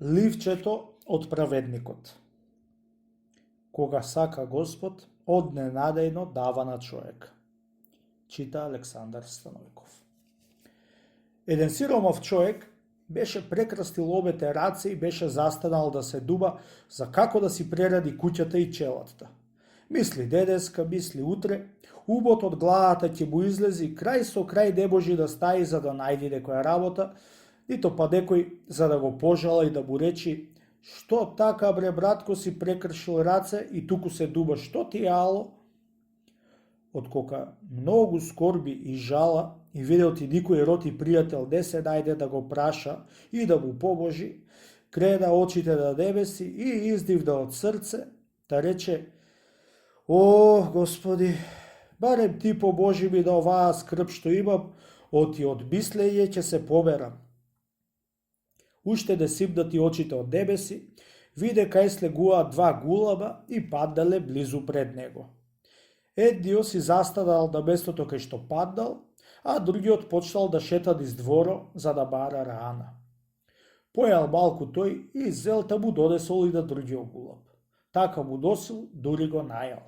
Ливчето од праведникот. Кога сака Господ, одненадејно дава на човек. Чита Александар Становиков. Еден сиромав човек беше прекрастил обете раце и беше застанал да се дуба за како да си преради куќата и челатта. Мисли дедеска, мисли утре, убот од главата ќе му излези и крај со крај не можи да стаи за да најди некоја работа, нито па некој за да го пожала и да му речи: "Што така бре братко си прекршил раце и туку се дуба, што ти е ало?" Откока многу скорби и жала и видел ти никој род и пријател не се најде да го праша и да му поможи, креда очите на небеси и издивна од срце, да рече: "О, Господи, барем ти поможи ми да оваа скрб што имам, од мислење ќе се поберам." Уште да сипнати очите од небеси, виде кај слегуваат два гулаба и паднале близу пред него. Едниот си застанал на местото кај што паднал, а другиот почнал да шета низ дворо за да бара рана. Појал малку тој и зелта му донесол и на другиот гулаб. Така му носил, дури го најал.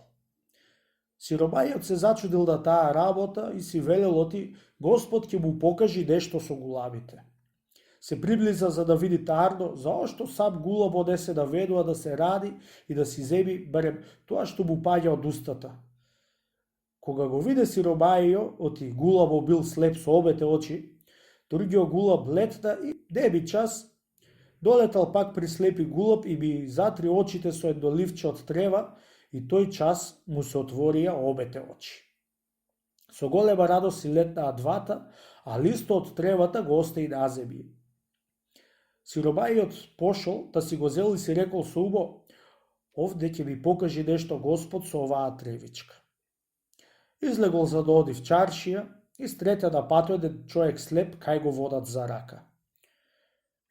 Сиромајот се зачудил на таа работа и си велел оти Господ ќе му покажи нешто со гулабите. Се приблиза за да види тарно заошто сам гулаб не се наведува да се ради и да си земи барем тоа што му паѓа од устата. Кога го виде сиромајо, оти гулабо бил слеп со обете очи, другиот гулаб летна и не би час долетал пак при слепи гулаб и би затри очите со едно ливче од трева и тој час му се отворија обете очи. Со голема радост си летнаа двата, а листот од тревата го остави на земја. Сиромајот пошол да си го зел и си рекол со умо: "Овде ќе ми покаже нешто Господ со оваа тревичка." Излегол за да оди в чаршија и стрете на патот еден човек слеп кај го водат за рака.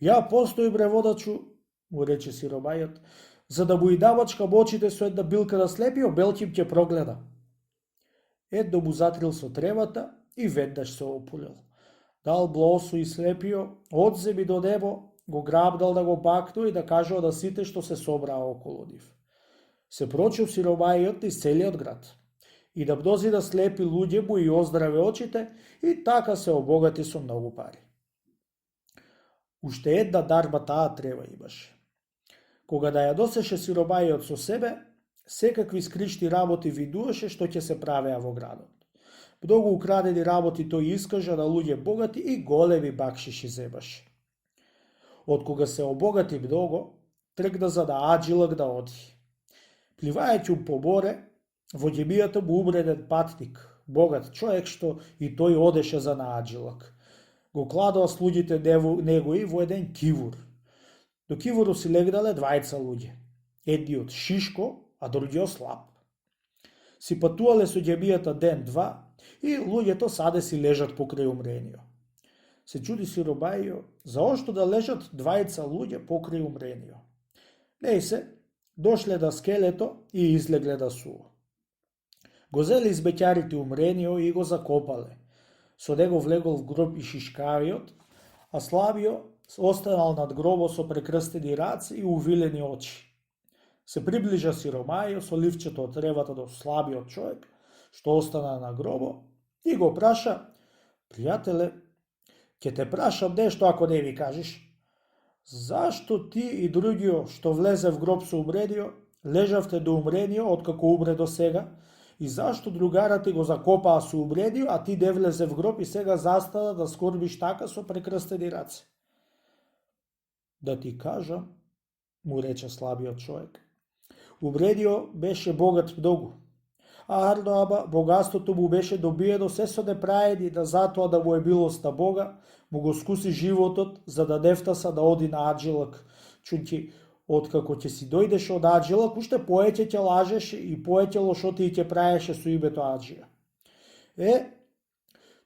"Ја постои бре водачу," му рече сиромајот, "за да му и дамачкам очите со една билка на слепиот белким ќе прогледа." Едно му затрил со тревата и веднаш се опулил. Дал блосу и слепио, од земји до небо, го грабнал да го бакнува и да кажува на сите што се собраа околу нив. Се прочул сиромајот низ целиот град. И да мнозина слепи луѓе му и оздраве очите и така се обогати со многу пари. Уште една дарба таа трева имаше. Кога да ја носеше сиромајот со себе, секакви скришти работи видуваше што ќе се правеа во градот. Многу украдени работи тој искажа на луѓе богати и големи бакшиши земаше. Од кога се обогати многу, тргна за да аджилак да оди. Пливајќи по море, во ѓемијата му умре еден патник, богат човек што и тој одеше за нааджилак. Го кладоа слуѓите негови во еден кивур. До кивуру си легнале двајца луѓе. Едниот шишко, а другиот слаб. Си патувале со ѓемијата ден-два и луѓето саде си лежат покрај умрениот. Се чуди сиромајо заошто да лежат двајца луѓе покрај умрениот. Не се, дошле да скелето и излегле да суо. Го зели избеќарите умренио и го закопале. Со него влегол в гроб и шишкавиот, а слабио останал над гробо со прекрстени раце и увилени очи. Се приближа сиромајо со ливчето од тревата до слабиот човек, што остана на гробо, и го праша: "Пријателе, ќе те прашам нешто ако не ми кажеш. Зашто ти и другиот што влезе в гроб со умренио, лежавте до умренио откако умре до сега, и зашто другарите го закопаа со умренио, а ти не влезе в гроб и сега застана да скорбиш така со прекрстени раце?" "Да ти кажам," му рече слабиот човек, "умренио беше богат многу. Ама богатството му беше добиено се со неправеди, да затоа да му е милост на Бога, му го скуси животот за да не втаса да оди на аджилак. Чунки, откако ќе си дојдеше од аджилак, уште поеќе ќе лажеше и поеќе лошоти ќе праеше со името Аджија.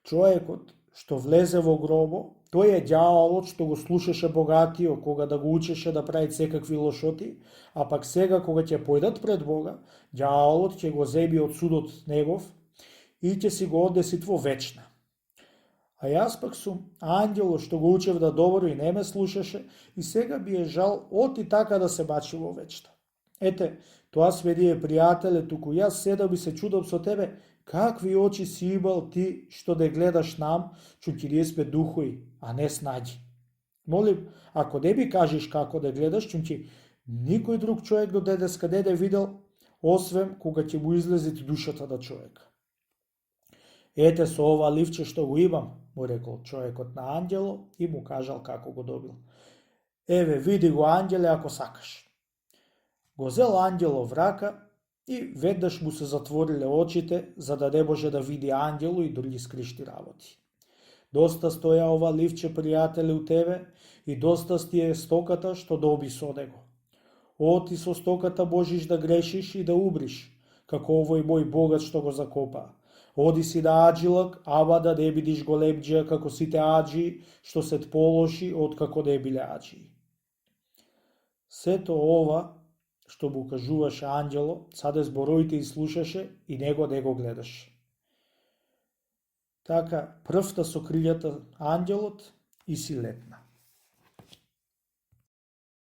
Човекот што влезе во гробо, тој е ѓаволот што го слушаше богатиот кога да го учеше да прави секакви лошоти, а пак сега кога ќе појдат пред Бога, ѓаволот ќе го земи од судот негов и ќе си го однесит во вечна. А јас пак сум ангело што го учев да добро и не ме слушаше и сега би е жал оти така да се бачи во вечта. Ете, тоа сведие пријателе, туку јас седа би се чудам со тебе, какви очи си имал ти што да гледаш нам, чуки ние сме духови, а не снаѓи. Молим, ако не би кажеш како да гледаш, чуки никој друг човек до дедеска не да видел, освен кога ќе му излезе душата на човек. Ете со ова ливче што го имам, му рекол човекот на ангело и му кажал како го добил. Еве, види го ангеле ако сакаш. Го зел ангело в рака и веднаш му се затвориле очите за да не може да види ангело и други скришти работи. Доста стоја ова ливче, пријателе, у тебе и доста ти е стоката што доби со него. Оти со стоката можеш да грешиш и да убриш, како овој мој богат што го закопа. Оди си да аджилак, ама да не бидиш големџија како сите аджи, што се полоши од како не биле аджи. Сето ова што му кажуваше ангело, саде зборовите и слушаше и него не го гледаше. Така, првта со крилјата ангелот и си летна.